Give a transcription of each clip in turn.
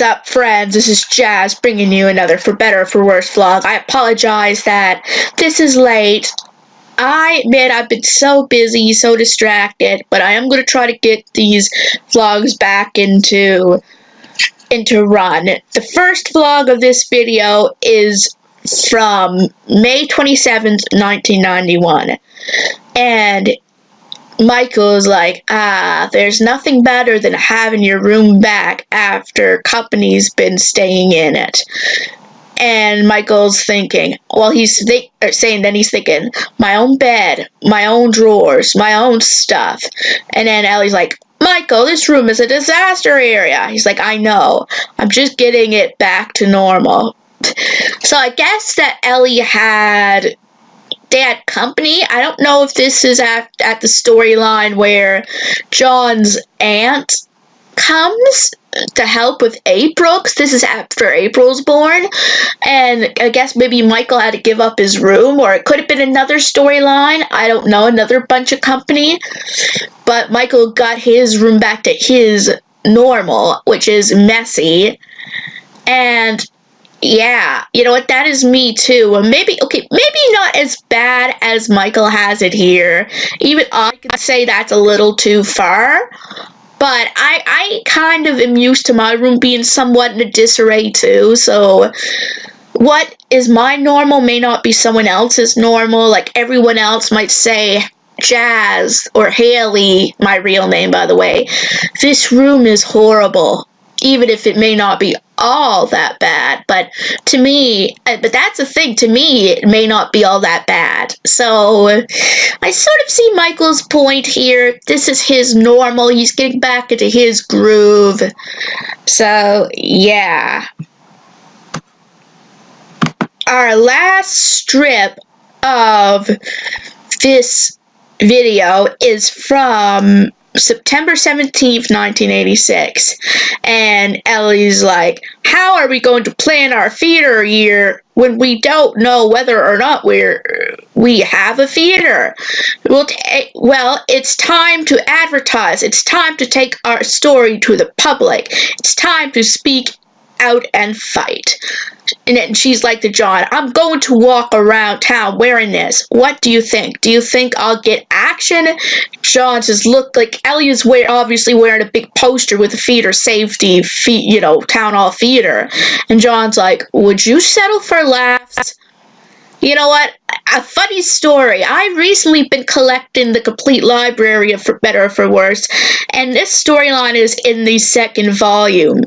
What's up, friends? This is Jazz bringing you another For Better or For Worse vlog. I apologize that this is late. I admit I've been so busy, so distracted, but I am going to try to get these vlogs back into run. The first vlog of this video is from May 27th, 1991. And Michael's like, there's nothing better than having your room back after company's been staying in it. And Michael's thinking, well, he's thinking, my own bed, my own drawers, my own stuff. And then Ellie's like, Michael, this room is a disaster area. He's like, I know. I'm just getting it back to normal. So I guess that Ellie had company. I don't know if this is at the storyline where John's aunt comes to help with April, because this is after April's born, and I guess maybe Michael had to give up his room, or it could have been another storyline. I don't know, another bunch of company, but Michael got his room back to his normal, which is messy. And yeah, you know what, that is me too. Maybe not as bad as Michael has it here. Even I can say that's a little too far. But I kind of am used to my room being somewhat in a disarray too, so what is my normal may not be someone else's normal. Like, everyone else might say, Jazz or Haley, my real name by the way, this room is horrible, even if it may not be all that bad. But to me, but that's the thing, to me, it may not be all that bad. So I sort of see Michael's point here. This is his normal. He's getting back into his groove. So, yeah. Our last strip of this video is from September 17th, 1986, and Ellie's like, how are we going to plan our theater year when we don't know whether or not we have a theater? Well, it's time to advertise. It's time to take our story to the public. It's time to speak out and fight. And then she's like to John, I'm going to walk around town wearing this. What do you think? Do you think I'll get action? John says, look, like, Ellie is obviously wearing a big poster with a theater safety, town hall theater. And John's like, would you settle for laughs? You know what? A funny story. I've recently been collecting the complete library of For Better or For Worse, and this storyline is in the second volume.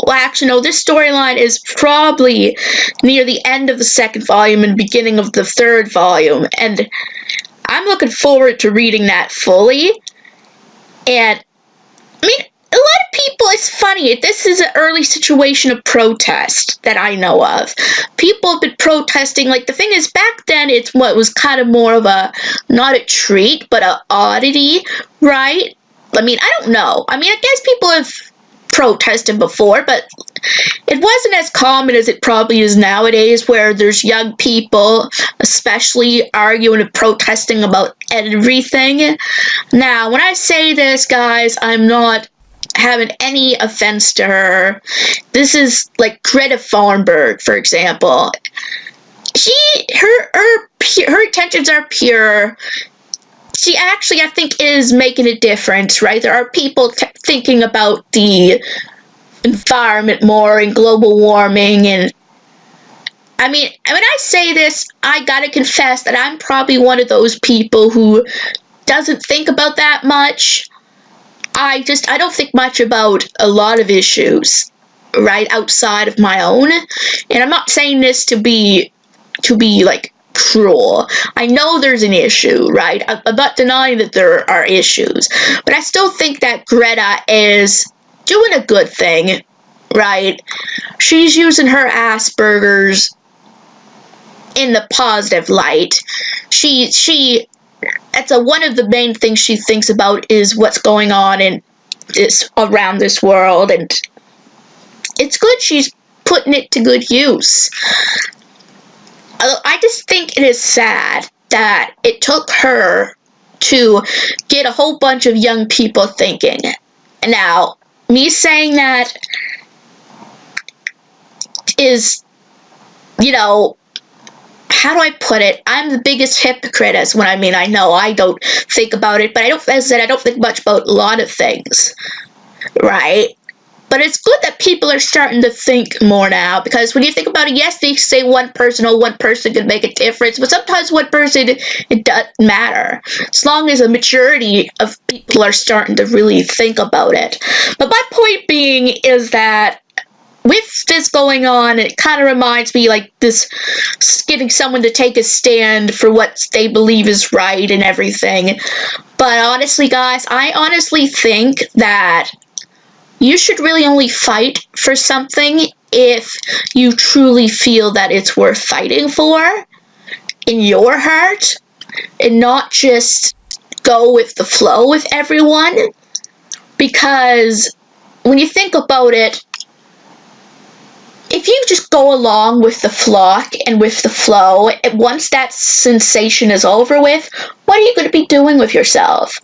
Well, actually, no, this storyline is probably near the end of the second volume and beginning of the third volume, and I'm looking forward to reading that fully. And, I mean, a lot of people, it's funny, this is an early situation of protest that I know of. People have been protesting, like, the thing is, back then, it's what was kind of more of a, not a treat, but a oddity, right? I mean, I don't know. I mean, I guess people have protested before, but it wasn't as common as it probably is nowadays, where there's young people especially arguing and protesting about everything. Now, when I say this, guys, I'm not having any offense to her. This is like Greta Thunberg, for example. Her intentions are pure. She actually, I think, is making a difference, right? There are people thinking about the environment more and global warming, and I mean, when I say this, I gotta confess that I'm probably one of those people who doesn't think about that much. I don't think much about a lot of issues, right, outside of my own, and I'm not saying this to be like cruel. I know there's an issue, right? I'm not denying that there are issues, but I still think that Greta is doing a good thing, right? She's using her Asperger's in the positive light. One of the main things she thinks about is what's going on around this world, and it's good she's putting it to good use. I just think it is sad that it took her to get a whole bunch of young people thinking. Now, me saying that, is, you know, how do I put it? I'm the biggest hypocrite as when I know I don't think about it, but as I said, I don't think much about a lot of things, right? But it's good that people are starting to think more now, because when you think about it, yes, they say one person can make a difference, but sometimes one person, it doesn't matter. As long as a majority of people are starting to really think about it. But my point being is that with this going on, it kind of reminds me like this, getting someone to take a stand for what they believe is right and everything. But honestly, guys, I honestly think that you should really only fight for something if you truly feel that it's worth fighting for in your heart, and not just go with the flow with everyone. Because when you think about it, if you just go along with the flock and with the flow, and once that sensation is over with, what are you going to be doing with yourself?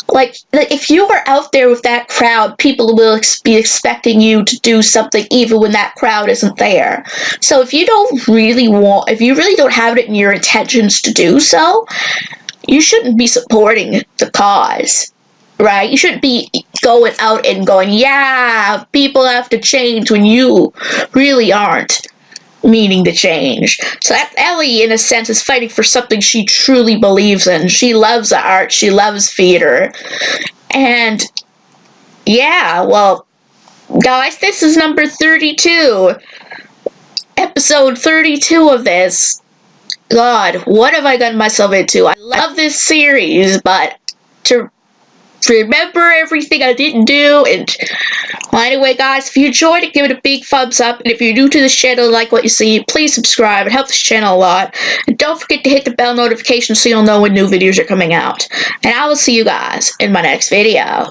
Like if you are out there with that crowd, people will be expecting you to do something even when that crowd isn't there. So if you really don't have it in your intentions to do so, you shouldn't be supporting the cause, right? You shouldn't be going out and going, yeah, people have to change, when you really aren't meaning to change. So Ellie, in a sense, is fighting for something she truly believes in. She loves art, she loves theater. And yeah, well, guys, this is number 32. Episode 32 of this. God, what have I gotten myself into? I love this series, but to remember everything I didn't do. And well, anyway, guys, if you enjoyed it, give it a big thumbs up. And if you're new to this channel and like what you see, please subscribe. It helps this channel a lot. And don't forget to hit the bell notification so you'll know when new videos are coming out. And I will see you guys in my next video.